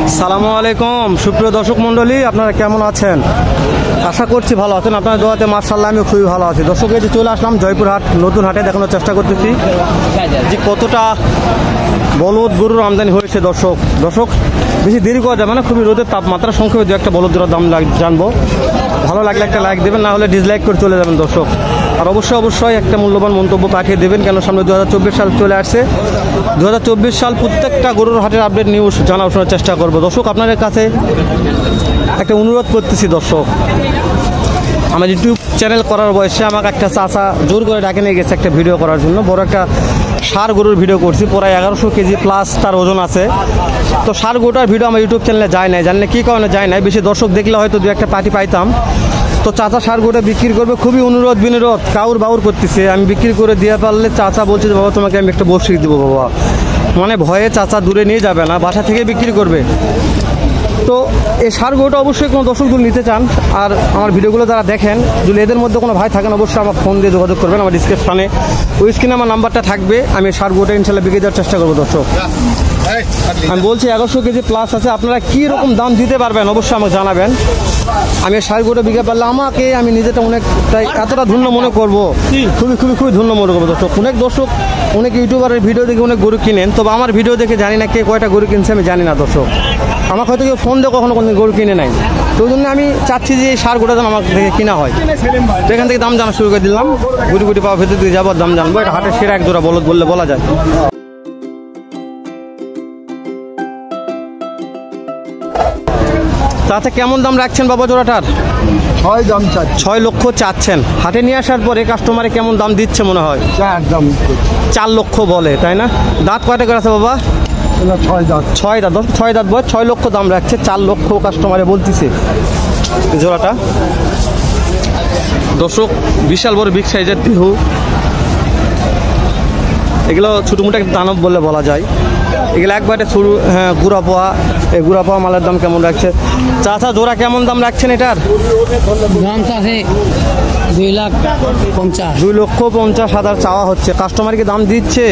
আসসালামু আলাইকুম সুপ্রিয় দর্শক মণ্ডলী, আপনারা কেমন আছেন? আশা করছি ভালো আছেন। আপনার দোয়াতে মাশাআল্লাহ আমি খুবই ভালো আছি। দর্শক এই যে চলে আসলাম জয়পুরহাট নতুন হাটে, দেখানোর চেষ্টা করতেছি যে কতটা বলদ গরুর আমদানি হয়েছে। দর্শক বেশি দেরি করা যাবে না, খুবই রোদের তাপমাত্রা। সংক্ষেপে দু একটা বলদ গরুর দাম জানবো। ভালো লাগলে একটা লাইক দেবেন, না হলে ডিসলাইক করে চলে যাবেন দর্শক। আর অবশ্যই একটা মূল্যবান মন্তব্য পাঠিয়ে দেবেন, কেন সামনে 2024 সাল চলে আসছে। 2024 সাল প্রত্যেকটা গরুর হাটের আপডেট নিউজ শোনার চেষ্টা করবো। দর্শক আপনাদের কাছে একটা অনুরোধ করতেছি দর্শক, আমার ইউটিউব চ্যানেল করার বয়সে আমাকে একটা চাচা জোর করে ডাকে নিয়ে গেছে একটা ভিডিও করার জন্য। বড় একটা ষাঁড় গরুর ভিডিও করছি, প্রায় 1100 কেজি প্লাস তার ওজন আছে। তো ষাঁড় গরুটার ভিডিও আমার ইউটিউব চ্যানেলে যায় নাই, জানলে কী কারণে যায় নাই, বেশি দর্শক দেখলে হয়তো দু একটা পার্টি পাইতাম। তো চাচা ষাঁড় গরুটা বিক্রি করবে, খুবই অনুরোধ বিনোরোধ কাউর বাউর করতেছে। আমি বিক্রি করে দিয়ে পারলে চাচা বলছে যে বাবা তোমাকে আমি একটা বসিয়ে দেবো বাবা, মানে ভয়ে চাচা দূরে নিয়ে যাবে না, বাসা থেকে বিক্রি করবে। তো এই ষাঁড় গরুটা অবশ্যই কোনো দর্শক যদি নিতে চান, আর আমার ভিডিওগুলো যারা দেখেন, যদি এদের মধ্যে কোনো ভাই থাকেন অবশ্যই আমার ফোন দিয়ে যোগাযোগ করবেন। আমার ডিসক্রিপশানে ওই স্ক্রিনে আমার নাম্বারটা থাকবে। আমি ষাঁড় গরুটা ইনশাল্লাহ বিক্রি দেওয়ার চেষ্টা করবো দর্শক। আমি বলছি 1100 কেজি প্লাস আছে, আপনারা কী রকম দাম দিতে পারবেন অবশ্যই আমাকে জানাবেন। আমি ষাঁড় গরুটা বিক্রি পারলে আমাকে আমি নিজেটা অনেকটাই এতটা ধন্য মনে করবো, খুবই ধন্য মনে করবো দর্শক। অনেক ইউটিউবারের ভিডিও দেখে অনেক গরু কিনেন, তবে আমার ভিডিও দেখে জানি না কে কয়টা গরু কিনছে আমি জানি না দর্শক। আমাকে হয়তো কেউ ফোন দিয়ে কখনো কোনো গরু কিনে নাই, তো ওই জন্য আমি চাচ্ছি যে এই ষাঁড় গরুটা যেন আমার থেকে কিনা হয়। তো এখান থেকে দাম জানা শুরু করে দিলাম, গুটি পাওয়া ভেতর দিয়ে যাবো, দাম জানবো। এটা হাটের সেরা এক জোড়া বলদ বললে বলা যায়। তাতে কেমন দাম রাখছেন বাবা জোড়াটার? 6 লক্ষ চাচ্ছেন। হাটে নিয়ে আসার পরে কাস্টমারে কেমন দাম দিচ্ছে মনে হয়? 4 লক্ষ বলে, তাই না? দাঁত কয়টা করে আছে বাবা? 6 দাঁত। 6 দাঁত বয়স, 6 লক্ষ দাম রাখছে, 4 লক্ষ কাস্টমারে বলতেছে জোড়াটা। দর্শক বিশাল বড় বিগ সাইজের দেহু, এগুলো ছোটোমোটো একটা দানব বলে বলা যায়। এগুলো একবারে ছোটো, হ্যাঁ গুড়া পোয়া। এই গুড়া পোয়া মালের দাম কেমন রাখছে চাচা? জোড়া কেমন দাম রাখছেন এটার? দাম আছে 2,50,000। 2,50,000 চাওয়া হচ্ছে। কাস্টমার কি দাম দিচ্ছে?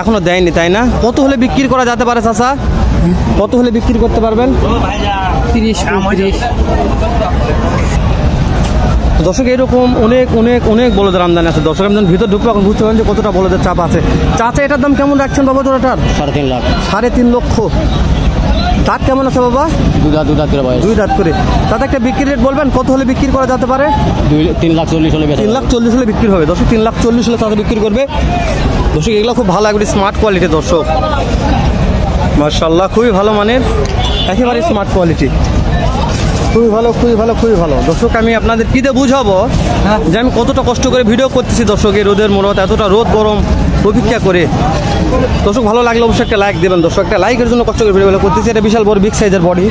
এখনো দেয়নি, তাই না? কত হলে বিক্রি করা যেতে পারে চাচা? কত হলে বিক্রি করতে পারবেন? 30-35। দর্শক এরকম অনেক বলদের আমদানি আছে দর্শক। আমি ভিতর ঢুকবো, এখন বুঝতে পারেন যে কতটা বলদের চাপ আছে। চাচা এটার দাম কেমন রাখছেন বাবা জোড়াটার? 3.5 লাখ। 3.5 লক্ষ। দাঁত কেমন আছে বাবা? 2 দাঁত করে বয়স। 2 দাঁত করে। তাতে একটা বিক্রি রেট বলবেন, কত হলে বিক্রি করা যেতে পারে? 3,40,000 হলে 3,40,000 হলে বিক্রি হবে দর্শক। 3,40,000 হলে তাতে বিক্রি করবে দর্শক। এগুলো খুব ভালো একবারে স্মার্ট কোয়ালিটি দর্শক, মাশাআল্লাহ খুবই ভালো মানের, একেবারে স্মার্ট কোয়ালিটি। খুবই ভালো দর্শক। আমি আপনাদের কী দিয়ে বুঝাবো যে আমি কতটা কষ্ট করে ভিডিও করতেছি দর্শক। এই রোদের মরত, এতটা রোদ গরম অপেক্ষা করে দর্শক। ভালো লাগলে অবশ্যই একটা লাইক দেবেন দর্শক। একটা লাইকের জন্য কষ্ট করে ভিডিওগুলো করতেছি। এটা বিশাল বড় বিগ সাইজের বডি।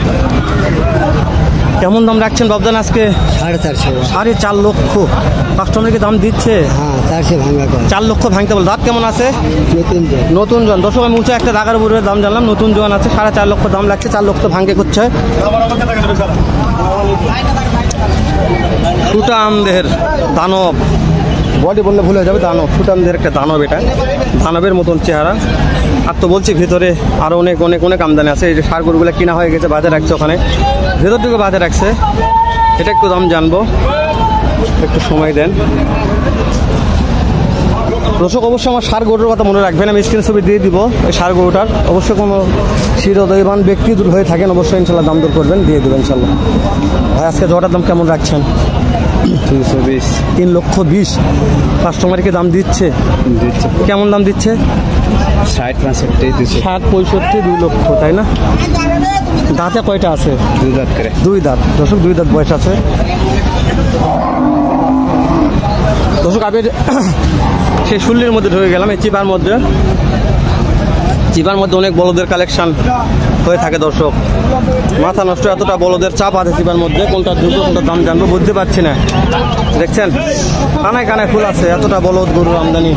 কেমন দাম রাখছেন বাবদান আজকে? 4.5 লক্ষ। কাস্টমারকে দাম দিচ্ছে? হ্যাঁ 4 লক্ষ ভাঙতে বল। দাঁত কেমন আছে? নতুন জন দর্শক। আমি উঁচা একটা টাকার উপরে দাম জানলাম, নতুন জন আছে। 4.5 লক্ষ দাম লাগছে, 4 লক্ষ ভাঙে করছে। সুটামদের দানব বডি বললে ভুলে যাবে, দানব সুটামদের একটা দানব। এটা দানবের মতন চেহারা। আর তো বলছি ভিতরে আরও অনেক আমদানি আছে। এই যে ষাঁড় গরুগুলো কিনা হয়ে গেছে, বাজারে রাখছে ওখানে, ভেতর দিকে বাজারে রাখছে। এটা একটু দাম জানবো, একটু সময় দেন দর্শক। অবশ্যই আমার ষাঁড় গরুর কথা মনে রাখবেন, আমি স্ক্রিন ছবি দিয়ে দিব এই ষাঁড় গরুটার। অবশ্যই কোনো শিরোদয়বান ব্যক্তি যদি হয়ে থাকেন অবশ্যই ইনশাল্লাহ দাম দর করবেন, দিয়ে দেবেন ইনশাল্লাহ। ভাই আজকে জোড়াটার দাম কেমন রাখছেন? 3,20,000। কাস্টমারকে দাম দিচ্ছে? কেমন দাম দিচ্ছে? 60-65, 2 লক্ষ, তাই না? দাঁতে কয়টা আছে? 2 দাঁত করে। 2 দাঁত দর্শক, 2 দাঁত বয়স আছে দর্শক। আমি সেই শুল্লির মধ্যে ঢুকে গেলাম, এই চিপার মধ্যে অনেক বলদের কালেকশন হয়ে থাকে দর্শক। মাথা নষ্ট, এতটা বলদের চাপ আছে চিপার মধ্যে। কোনটা দ্রুত কোনটা দাম জানবো বুঝতে পারছি না। দেখছেন কানায় ফুল আছে, এতটা বলদ গরুর আমদানি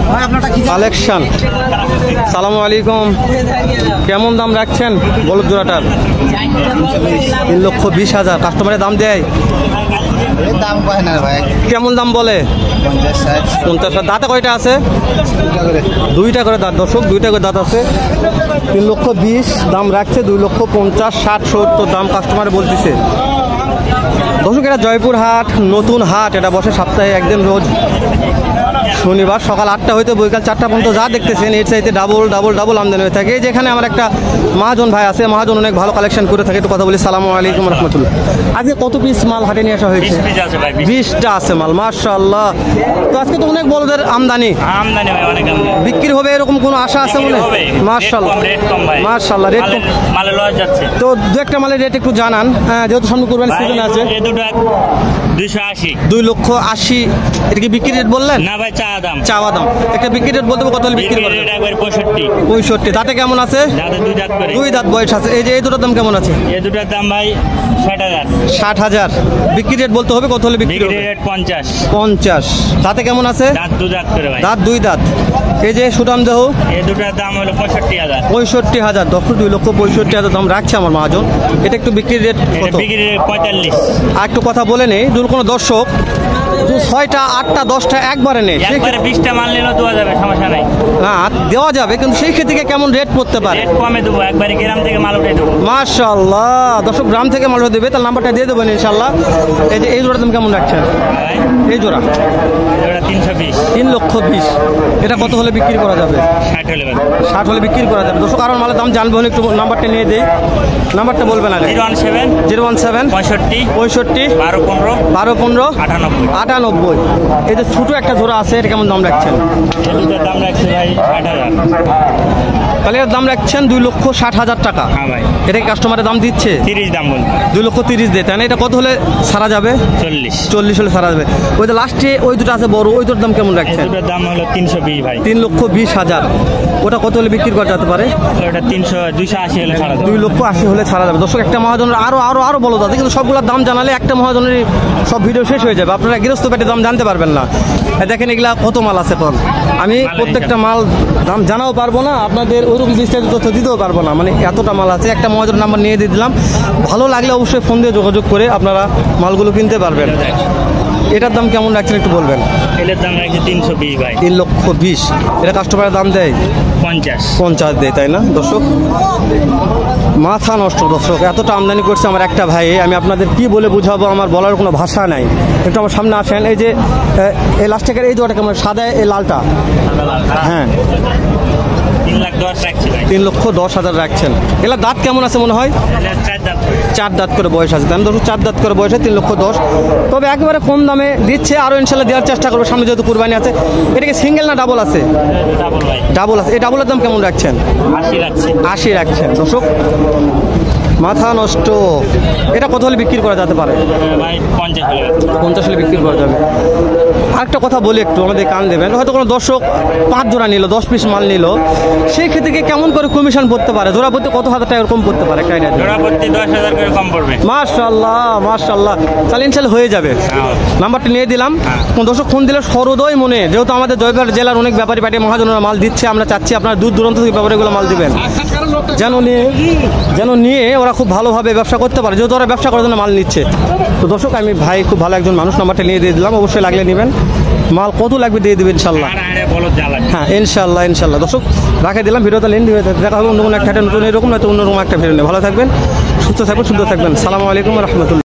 কালেকশন। সালামু আলাইকুম, কেমন দাম রাখছেন বলদ জোড়াটার? 3,20,000। কাস্টমারের দাম দেয়? দাম কয় না ভাই, কেমন দাম বলে? 50-60 50। দাঁতে কয়টা আছে? টাকা করে। 2টা করে দাঁত দর্শক, 2টা করে দাঁত আছে। 3,20,000 দাম রাখছে, 2,50,000, 60, 70 দাম কাস্টমার বলতেছে। দর্শক এটা জয়পুর হাট, নতুন হাট। এটা বসে সপ্তাহে একদিন, রোজ শনিবার সকাল 8টা হইতে বৈকাল 4টা পর্যন্ত। যা দেখতেছেন এর চাইতে ডাবল আমদানি হয়ে থাকে। যেখানে আমার একটা মহাজন ভাই আছে, মহাজন অনেক ভালো কালেকশন করে থাকে। একটু কথা বলি। সালামু আলাইকুম রহমতুল্লাহ। আজকে কত পিস মাল হাটে নিয়ে আসা হয়েছে? 20টা আছে মাল, মাশাআল্লাহ। তো আজকে তো অনেক বড়দের আমদানি আমদানি ভাই, অনেক আমদানি। বিক্রি হবে এরকম কোনো আশা আছে মনে? হবে। মাশাআল্লাহ, রেট কম ভাই। মাশাআল্লাহ, রেট কম। মালে লস যাচ্ছে তো দু একটা মালের রেট একটু জানান, যেহেতু সামনে কুরবানি সিজন আছে। এই দুটো 280। 2,80,000 এটা কি বিক্রি রেট বললেন? না ভাই, চাওয়া দাম। একটা বিক্রি রেট বলতে হবে, কত হলে বিক্রি করবেন? রেট একবার 65। 65। দাঁতে কেমন আছে? যাদের 2 দাঁত করে। 2 দাঁত বয়স আছে। এই দুটোর দাম কেমন আছে? এই দুটোর দাম ভাই 60,000। 60,000 বিক্রি রেট বলতে হবে, কত হলে বিক্রি বিক্রি হবে? রেট 50। 50। দাঁতে কেমন আছে? দাঁত 2 দাঁত করে ভাই। দাঁত 2 দাঁত। এই যে সুদাম দেহ, এই দুটোর দাম হলো 65,000। 65,000। 2,65,000 দাম রাখছে আমার মহাজন। এটা একটু বিক্রি রেট এটা কত? বিক্রি রেট 45। আর একটু কথা বলে নেই, যদি কোনো দর্শক 6টা 8টা 10টা একবারে নেই, একবারে 20টা মাল নিলেও দেওয়া যাবে, সমস্যা নাই। না দেওয়া যাবে, কিন্তু সেই ক্ষেত্রে কেমন রেট পড়তে পারে? রেট কমে দেবো, একবারে গ্রাম থেকে মাল উঠে দেবো। মাশাআল্লাহ, দর্শক গ্রাম থেকে মাল দেবে, তার নাম্বারটা দিয়ে দেবেন ইনশাআল্লাহ। এই যে এই জোড়া দাম কেমন রাখছেন? ভাই এই জোড়া এটা 320। 3,20,000। এটা কত হলে বিক্রি করা যাবে? 60 হলে ভাই। 60 হলে বিক্রি করা যাবে। দর্শক আরো মালের দাম জানবেন, একটু নাম্বারটা নিয়ে দেই। নাম্বারটা বলবেন আগে। 017 017 65 65 12 15 12 15 98। 98। এই যে ছোট একটা জোড়া আছে, এটা কেমন দাম রাখছেন? এটার দাম রাখছে ভাই 60,000। তাহলে এর দাম রাখছেন 2,60,000 টাকা। হ্যাঁ ভাই। এটা কাস্টমারের দাম দিচ্ছে 30 দাম বলতে। 2,30,000 দিয়ে, তাই না? এটা কত হলে ছাড়া যাবে? 40। 40 হলে ছাড়া যাবে। ওই যে লাস্টে ওই দুটো আছে বড়, ওই দুটোর দাম কেমন এই রাখছেন? দুটোর দাম হলো 320 ভাই। 3,20,000। ওটা কত হলে বিক্রি করা যেতে পারে? ওটা 280 হলে ছাড়া দেবো। 2,80,000 হলে ছাড়া যাবে। দর্শক একটা মহাজনের আরো বলো দাদা, কিন্তু সবগুলোর দাম জানালে একটা মহাজনের সব ভিডিও শেষ হয়ে যাবে, আপনারা গৃহস্থ পেটে দাম জানতে পারবেন না। দেখেন এগুলা কত মাল আছে পর, আমি প্রত্যেকটা মাল দাম জানাও পারবো না, আপনাদের ওইরকম বিস্তারিত তথ্য দিতেও পারবো না, মানে এতটা মাল আছে। একটা মহাজনের নাম্বার নিয়ে দিয়ে দিলাম, ভালো লাগলে অবশ্যই ফোন দিয়ে যোগাযোগ করে আপনারা মালগুলো কিনতে পারবেন। এটার দাম কেমন রাখছেন একটু বলবেন? এটার দাম রাখছে 320 ভাই। 3,20,000। এটা কাস্টমারের দাম দেয় 50 দেয়, তাই না? দর্শক মাথা নষ্ট। দর্শক এতটা আমদানি করছে আমার একটা ভাই, আমি আপনাদের কি বলে বুঝাবো, আমার বলার কোনো ভাষা নাই। একটু আমার সামনে আসেন। এই যে এই লাস্ট টাকার এই দুটা কেমন, সাদা এই লালটা? হ্যাঁ, 3,10,000 রাখছি ভাই। 3,10,000 রাখছেন। এগুলা দাঁত কেমন আছে মনে হয়? 4 দাঁত। 4 দাঁত করে বয়স আছে, তাই না? 4 দাঁত করে বয়স আছে, 3,10,000। তবে একেবারে কম দামে দিচ্ছে, আরও ইনশাল্লাহ দেওয়ার চেষ্টা করবো সামনে, যেহেতু কুরবানি আছে। এটা কি সিঙ্গেল না ডাবল আছে? ডাবল ভাই। ডাবল আছে। এই ডাবলের দাম কেমন রাখছেন? 80 রাখছি। 80 রাখছেন। দর্শক মাথা নষ্ট। এটা কত হলে বিক্রি করা যেতে পারে? ভাই 50 হলে। 50 হলে বিক্রি করা যাবে। আরেকটা কথা বলি, একটু আমাদের কান দেবেন। হয়তো কোনো দর্শক 5 জোড়া নিল, 10 পিস মাল নিল, সেই ক্ষেত্রে কি কেমন করে কমিশন পড়তে পারে? জোড়া প্রতি কত হাজার টাকা এরকম পড়তে পারে? একটা আইডিয়া দিন। জোড়া প্রতি 10,000 করে কম পড়বে। মাশাআল্লাহ, মাশাআল্লাহ। তাহলে ইনশাল্লাহ হয়ে যাবে। নাম্বারটা নিয়ে দিলাম। কোন দর্শক ফোন দিলে সরোদয় মনে, যেহেতু আমাদের জয়পুর জেলার অনেক ব্যাপারী পাটি মহাজনেরা মাল দিচ্ছে, আমরা চাচ্ছি আপনারা দূর দূরান্ত থেকে ব্যাপারীগুলো মাল দিবেন, যেন নিয়ে ওরা খুব ভালোভাবে ব্যবসা করতে পারে, যেহেতু ওরা ব্যবসা করার জন্য মাল নিচ্ছে। তো দর্শক আমি ভাই খুব ভালো একজন মানুষ, নাম্বারটা নিয়ে দিয়ে দিলাম, অবশ্যই লাগলে নেবেন। মাল কত লাগবে দিয়ে দেবেন ইনশাল্লাহ। হ্যাঁ ইনশাল্লাহ, ইনশাল্লাহ। দর্শক রাখে দিলাম, ভিডিওটা লেন্দি হয়ে দেখা হবে অন্য কোনো একটা নতুন এরকম, নয়তো অন্যরকম একটা ভিডিও নিয়ে। ভালো থাকবেন, সুস্থ থাকবেন, সুন্দর থাকবেন। সালামু আলাইকুম রহমতুল্লাহ।